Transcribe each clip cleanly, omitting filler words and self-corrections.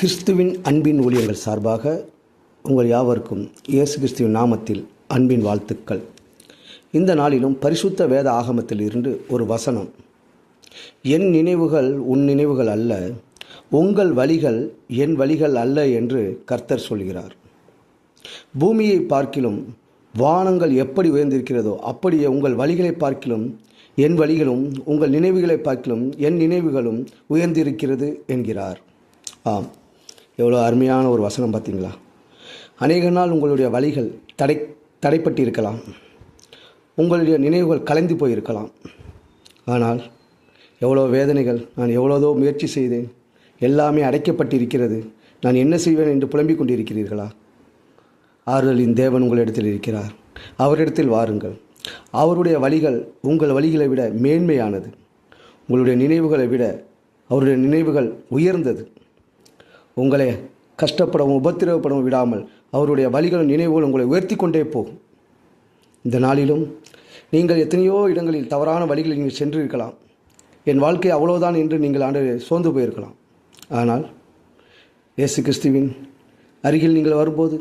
கிறிஸ்துவின் அன்பின் ஊழியர்கள் சார்பாக உங்கள் யாவருக்கும் இயேசு கிறிஸ்துவின் நாமத்தில் அன்பின் வாழ்த்துக்கள். இந்த நாளிலும் பரிசுத்த வேத ஆகமத்தில் இருந்து ஒரு வசனம், என் நினைவுகள் உன் நினைவுகள் அல்ல, உங்கள் வழிகள் என் வழிகள் அல்ல என்று கர்த்தர் சொல்கிறார். பூமியை பார்க்கிலும் வானங்கள் எப்படி உயர்ந்திருக்கிறதோ அப்படியே உங்கள் வழிகளை பார்க்கிலும் என் வழிகளும் உங்கள் நினைவுகளை பார்க்கிலும் என் நினைவுகளும் உயர்ந்திருக்கிறது என்கிறார். ஆம், எவ்வளோ அருமையான ஒரு வசனம் பார்த்தீங்களா? அநேக நாள் உங்களுடைய வழிகள் தடைப்பட்டு இருக்கலாம், உங்களுடைய நினைவுகள் கலைந்து போயிருக்கலாம். ஆனால் எவ்வளோ வேதனைகள், நான் எவ்வளோதோ முயற்சி செய்தேன், எல்லாமே அடைக்கப்பட்டிருக்கிறது, நான் என்ன செய்வேன் என்று புலம்பிக் கொண்டிருக்கிறீர்களா? ஆறுதலின் தேவன் உங்களிடத்தில் இருக்கிறார். அவரிடத்தில் வாருங்கள். அவருடைய வழிகள் உங்கள் வழிகளை விட மேன்மையானது. உங்களுடைய நினைவுகளை விட அவருடைய நினைவுகள் உயர்ந்தது. உங்களை கஷ்டப்படவும் உபத்திரவப்படவும் விடாமல் அவருடைய வழிகளும் நினைவுகள் உங்களை உயர்த்தி கொண்டே போகும். இந்த நாளிலும் நீங்கள் எத்தனையோ இடங்களில் தவறான வழிகளில் நீங்கள் சென்றிருக்கலாம். என் வாழ்க்கை அவ்வளோதான் என்று நீங்கள் சோர்ந்து போயிருக்கலாம். ஆனால் இயேசு கிறிஸ்துவின் அருகில் நீங்கள் வரும்போது,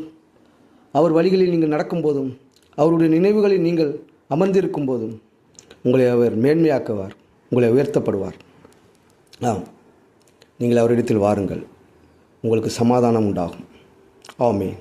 அவர் வழிகளில் நீங்கள் நடக்கும்போதும், அவருடைய நினைவுகளில் நீங்கள் அமர்ந்திருக்கும் போதும் உங்களை அவர் மேன்மையாக்குவார், உங்களை உயர்த்தப்படுவார். நீங்கள் அவரிடத்தில் வாருங்கள், உங்களுக்கு சமாதானம் உண்டாகும். ஆமென்.